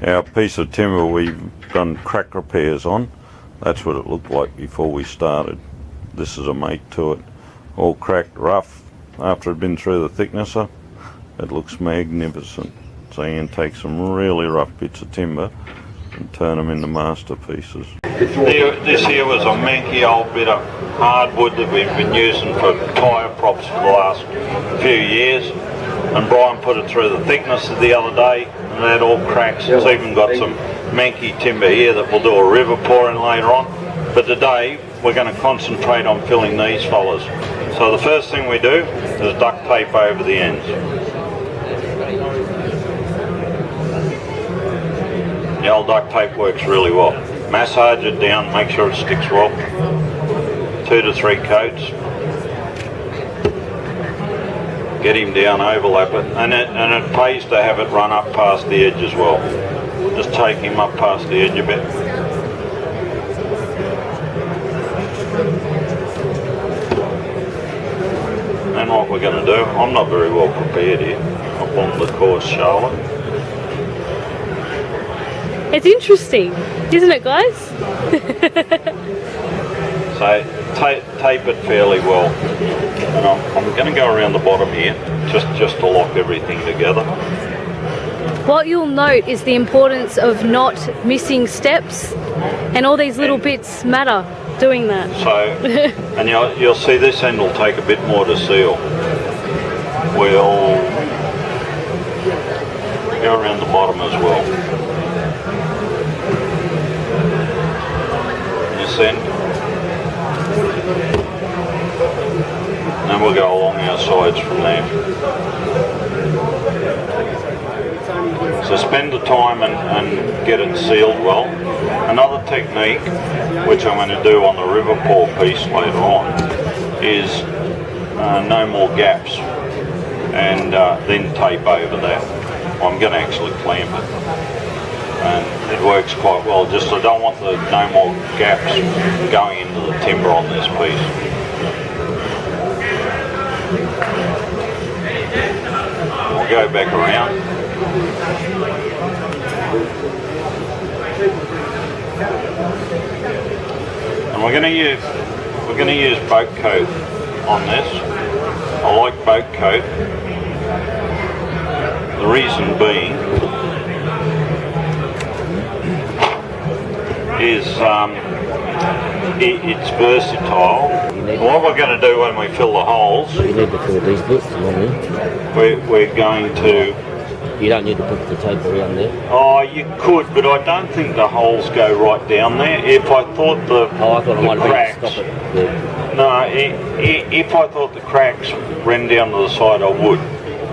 Our piece of timber we've done crack repairs on. That's what it looked like before we started. This is a mate to it. All cracked, rough. After it had been through the thicknesser, it looks magnificent. So you can take some really rough bits of timber and turn them into masterpieces. This here was a manky old bit of hardwood that we've been using for tyre props for the last few years. And Brian put it through the thicknesser the other day, and it had all cracks. It's even got some manky timber here that we'll do a river pouring later on. But today we're going to concentrate on filling these fellas. So the first thing we do is duct tape over the ends. The old duct tape works really well. Massage it down, make sure it sticks well. 2 to 3 coats. Get him down, overlap it, and it pays to have it run up past the edge as well. Just take him up past the edge a bit. And what we're going to do, I'm not very well prepared here, up on the coarse Charlotte. It's interesting, isn't it, guys? So tape it fairly well. And I'm going to go around the bottom here, just to lock everything together. What you'll note is the importance of not missing steps, and all these little bits matter doing that. So, and you'll see this end will take a bit more to seal. We'll go around the bottom as well. This end. And we'll go along our sides from there. So spend the time and get it sealed well. Another technique, which I'm going to do on the river pour piece later on, is no more gaps, and then tape over that. I'm going to actually clamp it, and it works quite well. Just I don't want no more gaps going into the timber on this piece. We'll go back around. And we're going to use boat coat on this. I like boat coat. The reason being is it's versatile. What we're going to do when we fill the holes, you need to fill these bits along there. We're going to. You don't need to put the tape around there. Oh, you could, but I don't think the holes go right down there. If I thought the cracks, stop it. Yeah. No, if I thought the cracks ran down to the side, I would.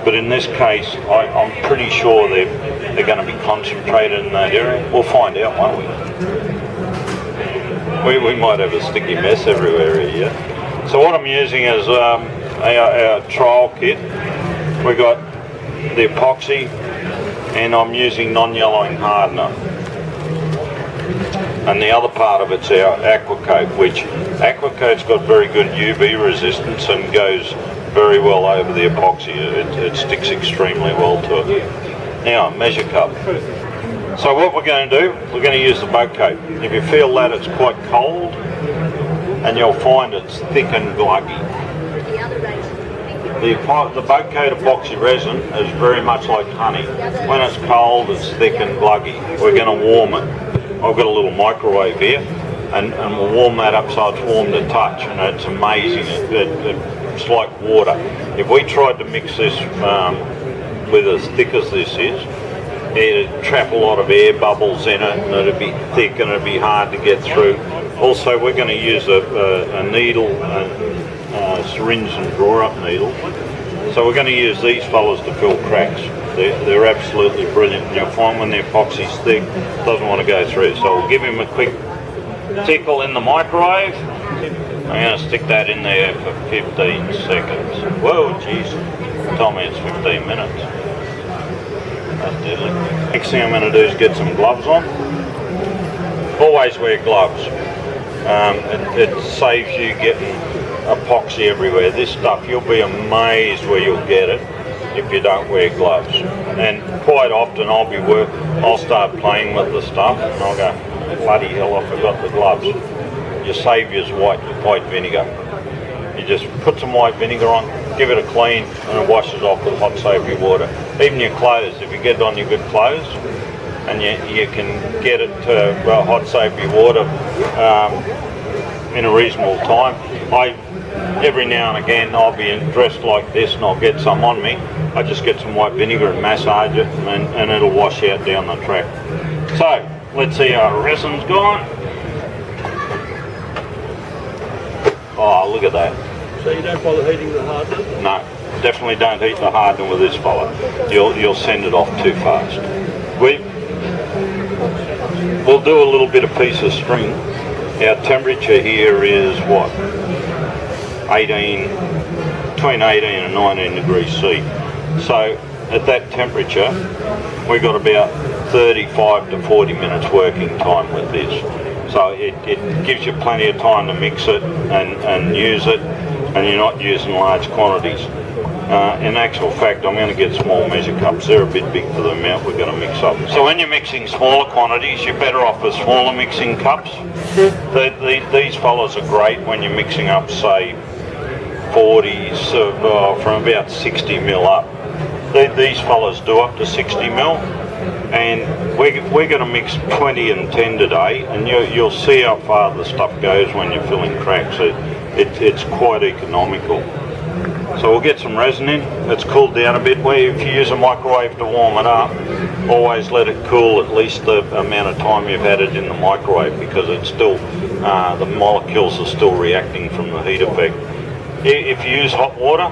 But in this case, I'm pretty sure they're going to be concentrated in that area. We'll find out, won't we? We might have a sticky mess everywhere here. So what I'm using is our trial kit. We got the epoxy, and I'm using non-yellowing hardener. And the other part of it's our aquacoat, which aquacoat's got very good UV resistance and goes very well over the epoxy. It sticks extremely well to it. Now, measure cup. So what we're going to do, we're going to use the boat coat. If you feel that it's quite cold, and you'll find it's thick and gluggy. The boat coat epoxy resin is very much like honey. When it's cold, it's thick and gluggy. We're going to warm it. I've got a little microwave here, and we'll warm that up so it's warm to touch, and it's amazing. It's like water. If we tried to mix this with as thick as this is, it'd trap a lot of air bubbles in it, and it'd be thick and it'd be hard to get through. Also, we're going to use a needle, syringe and draw-up needle. So we're going to use these fellas to fill cracks. They're absolutely brilliant. And you'll find when the epoxy's thick, it doesn't want to go through. So we'll give him a quick tickle in the microwave. I'm going to stick that in there for 15 seconds. Whoa, jeez. Told me it's 15 minutes. That's deadly. Next thing I'm going to do is get some gloves on. Always wear gloves. It saves you getting epoxy everywhere. This stuff, you'll be amazed where you'll get it. if you don't wear gloves. And quite often I'll start playing with the stuff and I'll go, bloody hell, I forgot the gloves. Your saviour's white vinegar. You just put some white vinegar on, give it a clean, and it washes off with hot soapy water. Even your clothes, if you get it on your good clothes, and you can get it to hot soapy water in a reasonable time. Every now and again I'll be dressed like this and I'll get some on me. I just get some white vinegar and massage it, and it'll wash out down the track. So let's see, our resin's gone. Oh, look at that. So you don't bother heating the hardener? No, definitely don't heat the hardener with this fella. You'll send it off too fast. We'll do a little bit of piece of string. Our temperature here is what? Between 18 and 19 degrees C. So at that temperature, we've got about 35 to 40 minutes working time with this. So it gives you plenty of time to mix it and use it, and you're not using large quantities. In actual fact, I'm going to get small measure cups. They're a bit big for the amount we're going to mix up. So when you're mixing smaller quantities, you're better off with smaller mixing cups. These fellas are great when you're mixing up, say, 40s from about 60 mil up. These fellas do up to 60 mil. And we're going to mix 20 and 10 today, and you'll see how far the stuff goes when you're filling cracks. It's quite economical. So we'll get some resin in. It's cooled down a bit. If you use a microwave to warm it up, always let it cool at least the amount of time you've had it in the microwave, because it's still, the molecules are still reacting from the heat effect. If you use hot water,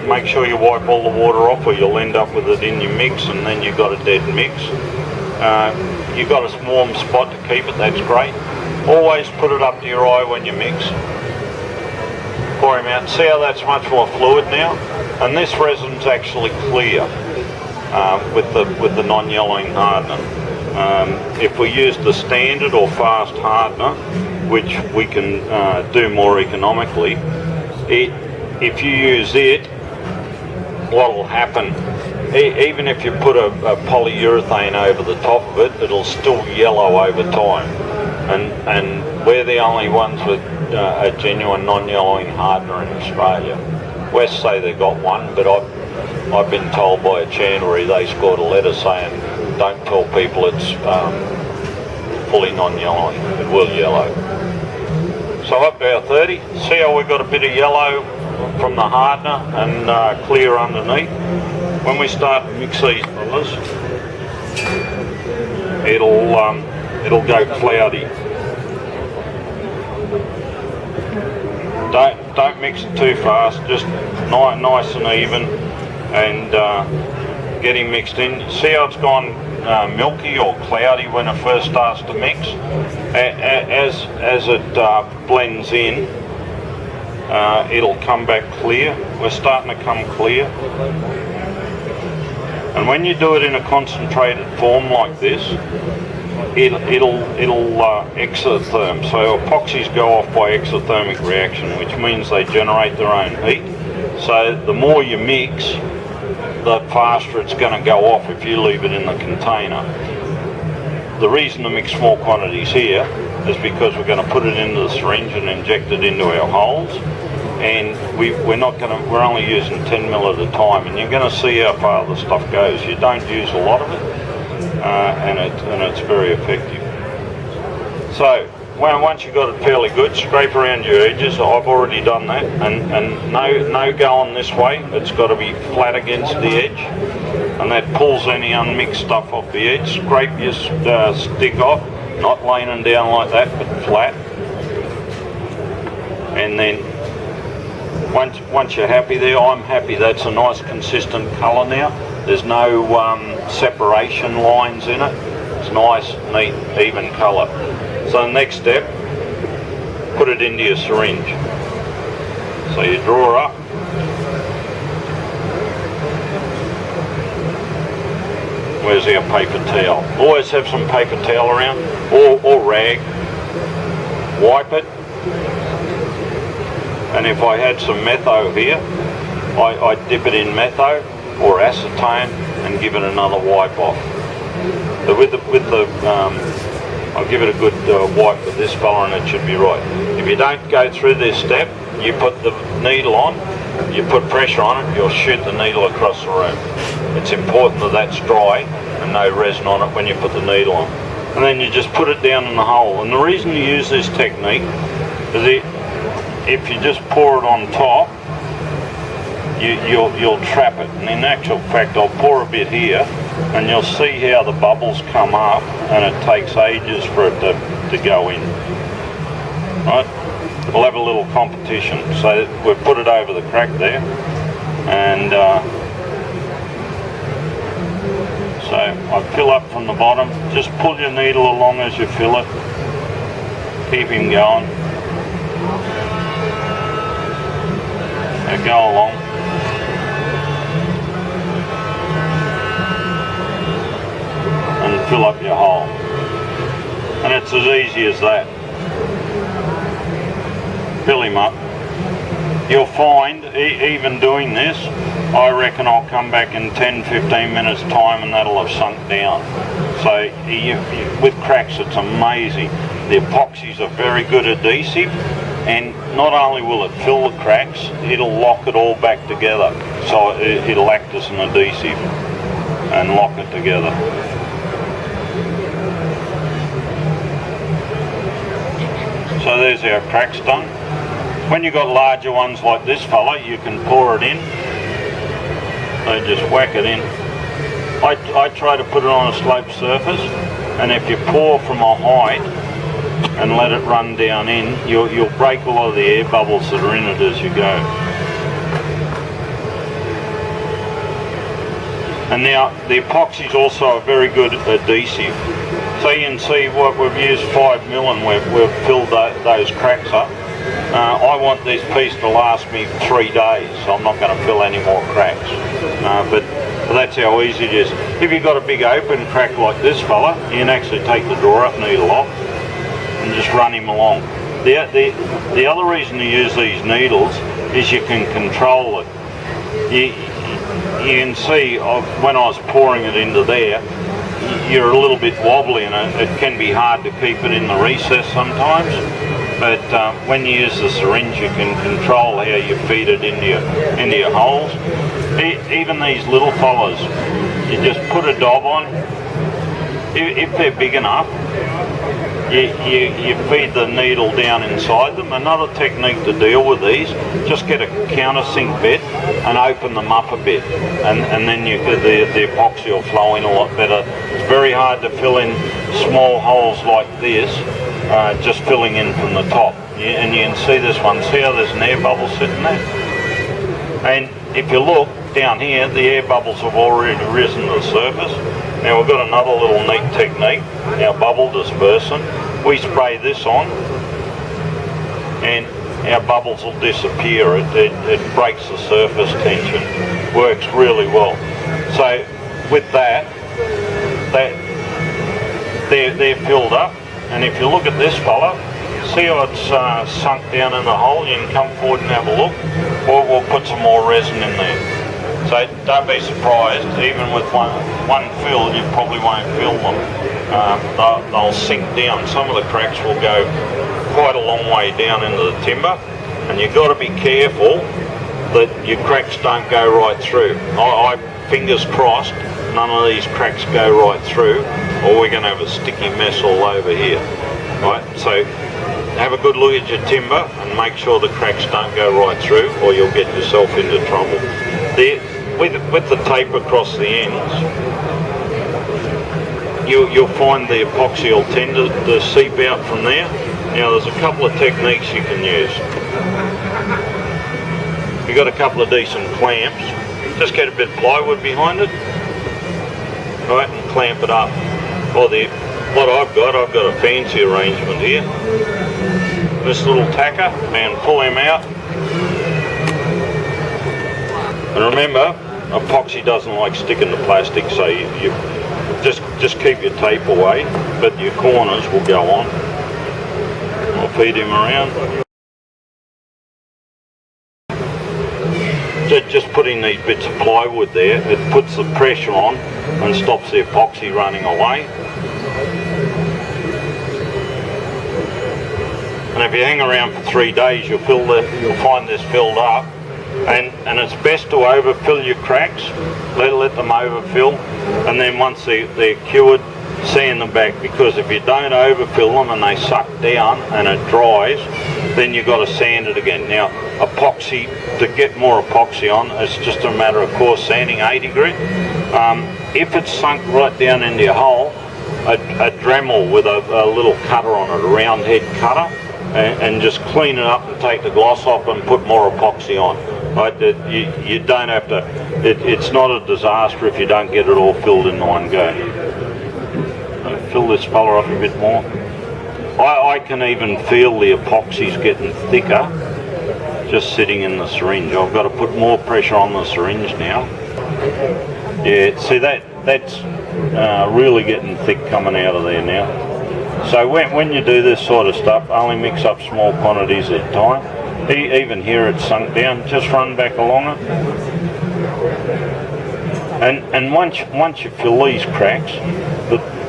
make sure you wipe all the water off, or you'll end up with it in your mix, and then you've got a dead mix. You've got a warm spot to keep it, that's great. Always put it up to your eye when you mix. Pour him out. See how that's much more fluid now? And this resin's actually clear with the non-yellowing hardener. If we use the standard or fast hardener, which we can do more economically, if you use it, what will happen, even if you put a polyurethane over the top of it, it'll still yellow over time. And we're the only ones with a genuine non-yellowing hardener in Australia. West say they got one, but I've been told by a chandlery they scored a letter saying, don't tell people it's fully non-yellowing, it will yellow. So up to our 30, see how we've got a bit of yellow from the hardener and clear underneath. When we start to mix these fellas, it'll go cloudy. Don't mix it too fast, just nice and even, and get him mixed in. See how it's gone milky or cloudy when it first starts to mix? As it blends in, it'll come back clear. We're starting to come clear. And when you do it in a concentrated form like this, it'll exotherm. So epoxies go off by exothermic reaction, which means they generate their own heat. So the more you mix, the faster it's going to go off if you leave it in the container. The reason to mix small quantities here is because we're going to put it into the syringe and inject it into our holes, and we're only using 10 mil at a time, and you're going to see how far the stuff goes. You don't use a lot of it, and it's very effective. So once you've got it fairly good, scrape around your edges. I've already done that, and no going this way. It's got to be flat against the edge, and that pulls any unmixed stuff off the edge. Scrape your stick off, not leaning down like that, but flat. And then once you're happy there, I'm happy. That's a nice consistent colour now. There's no separation lines in it. It's nice, neat, even colour. So the next step, put it into your syringe. So you draw up. Where's our paper towel? Always have some paper towel around, or rag. Wipe it. And if I had some metho here, I dip it in metho, or acetone and give it another wipe off. But I'll give it a good wipe with this fella and it should be right. If you don't go through this step, you put the needle on, you put pressure on it, you'll shoot the needle across the room. It's important that that's dry and no resin on it when you put the needle on. And then you just put it down in the hole. And the reason you use this technique is if you just pour it on top, you'll trap it. And in actual fact, I'll pour a bit here and you'll see how the bubbles come up and it takes ages for it to go in. Right? We'll have a little competition. So we've put it over the crack there, and so I fill up from the bottom. Just pull your needle along as you fill it. Keep him going. Now go along. And fill up your hole. And it's as easy as that. Fill him up. You'll find, even doing this, I reckon I'll come back in 10-15 minutes time and that'll have sunk down. So with cracks it's amazing. The epoxy's a very good adhesive, and not only will it fill the cracks, it'll lock it all back together. So it'll act as an adhesive and lock it together. So there's our cracks done. When you've got larger ones like this fella, you can pour it in. So just whack it in. I try to put it on a sloped surface, and if you pour from a height and let it run down in, you'll break a lot of the air bubbles that are in it as you go. And now the epoxy is also a very good adhesive. So you can see what we've used 5mm and we've filled those cracks up. I want this piece to last me 3 days, so I'm not going to fill any more cracks. But that's how easy it is. If you've got a big open crack like this fella, you can actually take the drawer-up needle off and just run him along. The other reason to use these needles is you can control it. You can see when I was pouring it into there, you're a little bit wobbly and it can be hard to keep it in the recess sometimes. But when you use the syringe, you can control how you feed it into your holes. Even these little fellas, you just put a dob on. If they're big enough, you feed the needle down inside them. Another technique to deal with these, just get a countersink bit and open them up a bit, and then the epoxy will flow in a lot better. It's very hard to fill in small holes like this, just filling in from the top. And you can see this one, see how there's an air bubble sitting there? And if you look down here, the air bubbles have already risen to the surface. Now we've got another little neat technique, our bubble dispersant. We spray this on and our bubbles will disappear. It breaks the surface tension. Works really well. So with that they're filled up. And if you look at this fella, see how it's sunk down in the hole? You can come forward and have a look, or we'll put some more resin in there. So don't be surprised, even with one fill, you probably won't fill them. They'll sink down. Some of the cracks will go quite a long way down into the timber, and you've got to be careful that your cracks don't go right through. I fingers crossed, none of these cracks go right through, or we're going to have a sticky mess all over here. Right, so have a good look at your timber and make sure the cracks don't go right through, or you'll get yourself into trouble. With the tape across the ends, you'll find the epoxy will tend to seep out from there. Now there's a couple of techniques you can use. You've got a couple of decent clamps, just get a bit of plywood behind it, right, and clamp it up. Or what I've got a fancy arrangement here. This little tacker, and pull him out. And remember, epoxy doesn't like sticking to plastic, so you just keep your tape away, but your corners will go on. I'll feed him around. just putting these bits of plywood there, it puts the pressure on and stops the epoxy running away. And if you hang around for 3 days, you'll find this filled up. And it's best to overfill your cracks, let them overfill, and then once they're cured, sand them back, because if you don't overfill them and they suck down and it dries, then you've got to sand it again. Now, epoxy, to get more epoxy on, it's just a matter of course sanding 80 grit. If it's sunk right down into your hole, a Dremel with a little cutter on it, a round head cutter, and just clean it up and take the gloss off and put more epoxy on. Right? You don't have to, it's not a disaster if you don't get it all filled in one go. Fill this fella up a bit more. I can even feel the epoxy's getting thicker just sitting in the syringe. I've got to put more pressure on the syringe now. Yeah, see that's really getting thick coming out of there now. So when you do this sort of stuff, only mix up small quantities at a time. Even here it's sunk down, just run back along it. And once you fill these cracks,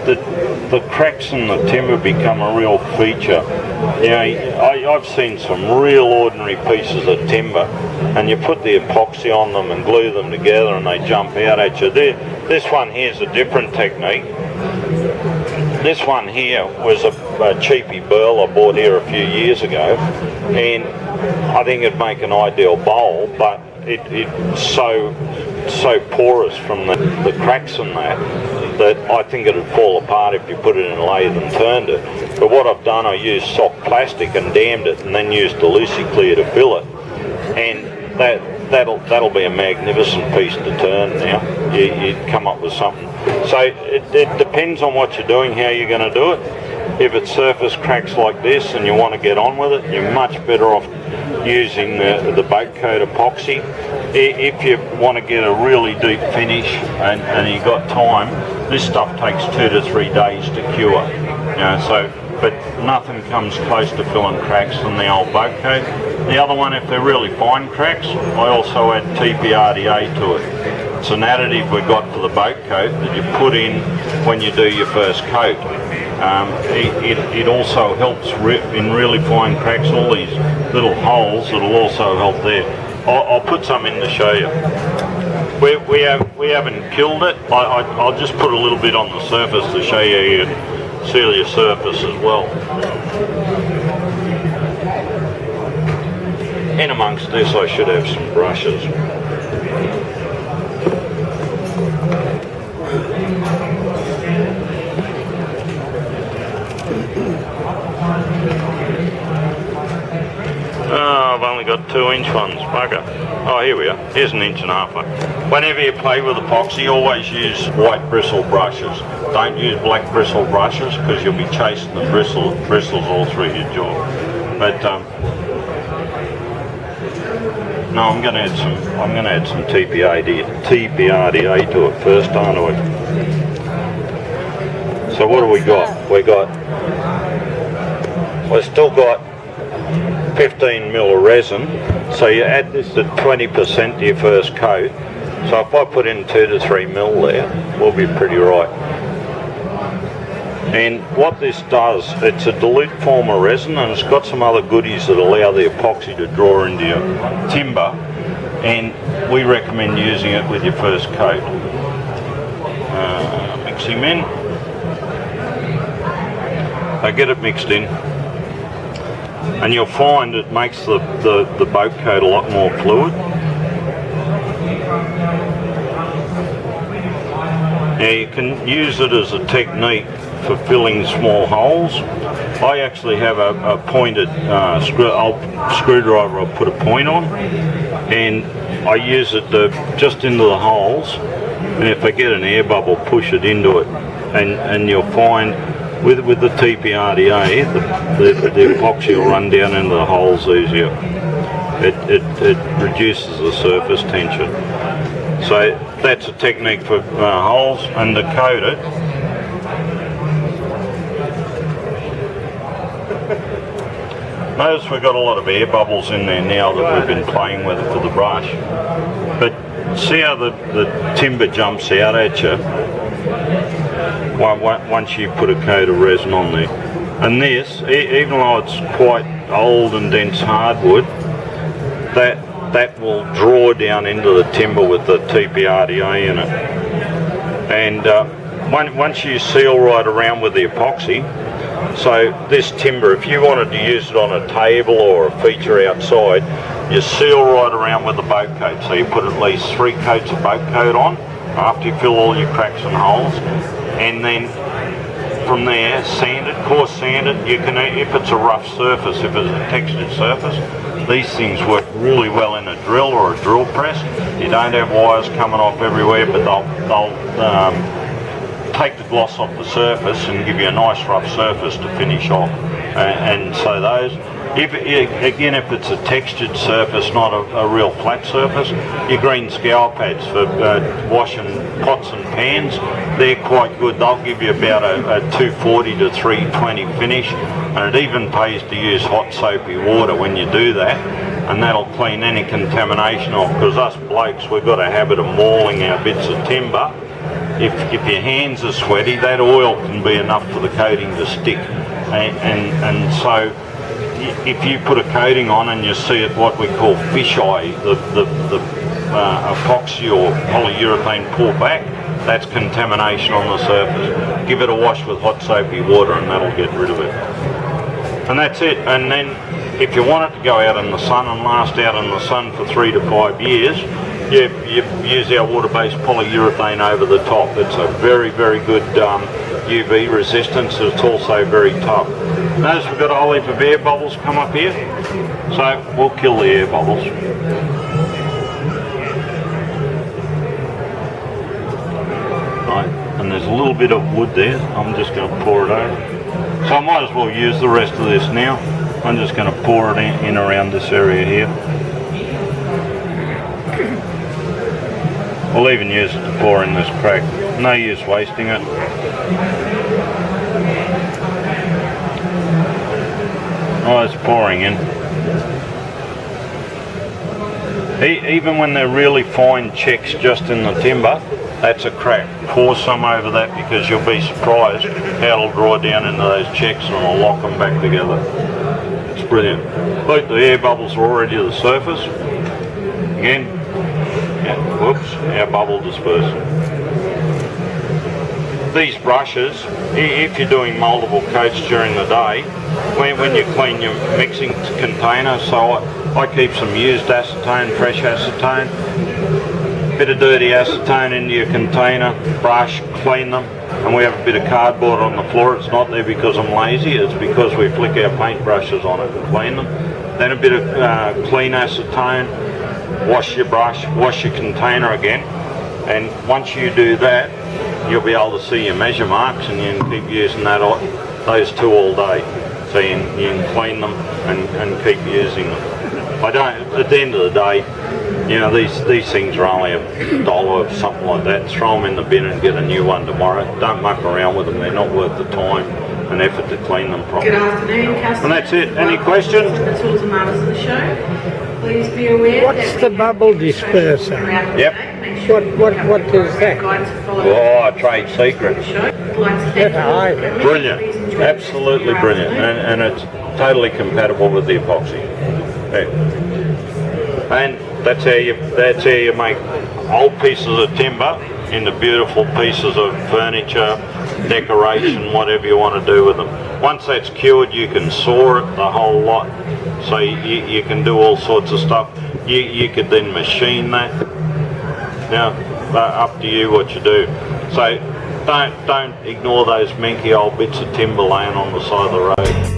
the cracks in the timber become a real feature. You know, I've seen some real ordinary pieces of timber, and you put the epoxy on them and glue them together and they jump out at you. This one here is a different technique. This one here was a cheapy burl I bought here a few years ago, and I think it'd make an ideal bowl, but it's so porous from the cracks in that I think it'd fall apart if you put it in a lathe and turned it. But what I've done, I used soft plastic and dammed it, and then used the Lucy Clear to fill it, and that'll be a magnificent piece to turn now. You'd come up with something. So it depends on what you're doing, how you're going to do it. If it's surface cracks like this and you want to get on with it, you're much better off using the boat coat epoxy. If you want to get a really deep finish and you've got time, this stuff takes 2 to 3 days to cure. You know, but nothing comes close to filling cracks than the old boat coat. The other one, if they're really fine cracks, I also add TPRDA to it. It's an additive we got for the boat coat that you put in when you do your first coat. It also helps in really fine cracks, all these little holes, it'll also help there. I'll put some in to show you. We haven't killed it. I'll just put a little bit on the surface to show you seal your surface as well. In amongst this I should have some brushes. Oh, I've only got 2-inch ones, bugger. Oh, here we are. Here's an 1.5 one. Whenever you play with epoxy, always use white bristle brushes. Don't use black bristle brushes because you'll be chasing the bristles all through your jaw. But no, I'm going to add some TPRDA to it first, aren't we? So what do we got? We've still got 15 mil of resin, so you add this at 20% to your first coat. So if I put in 2 to 3 mil there, we'll be pretty right. And what this does, it's a dilute form of resin, and it's got some other goodies that allow the epoxy to draw into your timber, and we recommend using it with your first coat. Mix him in. So get it mixed in. And you'll find it makes the boat coat a lot more fluid. Now you can use it as a technique for filling small holes. I actually have a pointed screwdriver I'll put a point on, and I use it just into the holes, and if I get an air bubble, push it into it, and you'll find with the TPRDA, the epoxy will run down into the holes easier. It reduces the surface tension. So that's a technique for holes, and to coat it, Notice we've got a lot of air bubbles in there now that we've been playing with for the brush. But see how the timber jumps out at you once you put a coat of resin on there. And this, even though it's quite old and dense hardwood, that will draw down into the timber with the TPRDA in it. And once you seal right around with the epoxy, so this timber, if you wanted to use it on a table or a feature outside, you seal right around with the boat coat. So you put at least 3 coats of boat coat on after you fill all your cracks and holes, and then from there sand it, coarse sand it. You can, if it's a rough surface, if it's a textured surface, these things work really well in a drill or a drill press. You don't have wires coming off everywhere, but they'll take the gloss off the surface and give you a nice rough surface to finish off. And so those, if it's a textured surface, not a real flat surface, your green scour pads for washing pots and pans, they're quite good. They'll give you about a 240 to 320 finish, and it even pays to use hot soapy water when you do that, and that'll clean any contamination off, because us blokes, we've got a habit of mauling our bits of timber. If your hands are sweaty, that oil can be enough for the coating to stick, and so if you put a coating on and you see it what we call fish eye, the epoxy or polyurethane pull back, that's contamination on the surface. Give it a wash with hot soapy water and that'll get rid of it. And that's it. And then if you want it to go out in the sun and last out in the sun for 3 to 5 years, you use our water-based polyurethane over the top. It's a very, very good UV resistance. It's also very tough. Notice we've got a whole heap of air bubbles come up here, so we'll kill the air bubbles. Right, and there's a little bit of wood there. I'm just going to pour it over. So I might as well use the rest of this now. I'm just going to pour it in around this area here. We'll even use it to pour in this crack. No use wasting it. Oh, it's pouring in. Even when they're really fine checks just in the timber, that's a crack. Pour some over that, because you'll be surprised how it'll draw down into those checks and it'll lock them back together. It's brilliant. Look, the air bubbles are already to the surface. Again, whoops, our bubble dispersal. These brushes, if you're doing multiple coats during the day, when you clean your mixing container, so I keep some used acetone, fresh acetone, bit of dirty acetone into your container, brush, clean them, and we have a bit of cardboard on the floor. It's not there because I'm lazy, it's because we flick our paint brushes on it and clean them. Then a bit of clean acetone, wash your brush, wash your container again, and once you do that, you'll be able to see your measure marks, and you can keep using those two all day. So you can clean them and keep using them. At the end of the day, you know, these things are only $1 or something like that. Throw them in the bin and get a new one tomorrow. Don't muck around with them, they're not worth the time and effort to clean them properly. Good afternoon, customers. And that's it. Any questions? The tools and marvels of the show. Please be aware. What's the bubble disperser? Yep. What is that? Oh, a trade secret. Brilliant. Absolutely brilliant. And it's totally compatible with the epoxy. Yeah. And that's how you make old pieces of timber into beautiful pieces of furniture, decoration, whatever you want to do with them. Once that's cured, you can saw it the whole lot. So you can do all sorts of stuff. You could then machine that. Now, up to you what you do. So don't ignore those manky old bits of timber laying on the side of the road.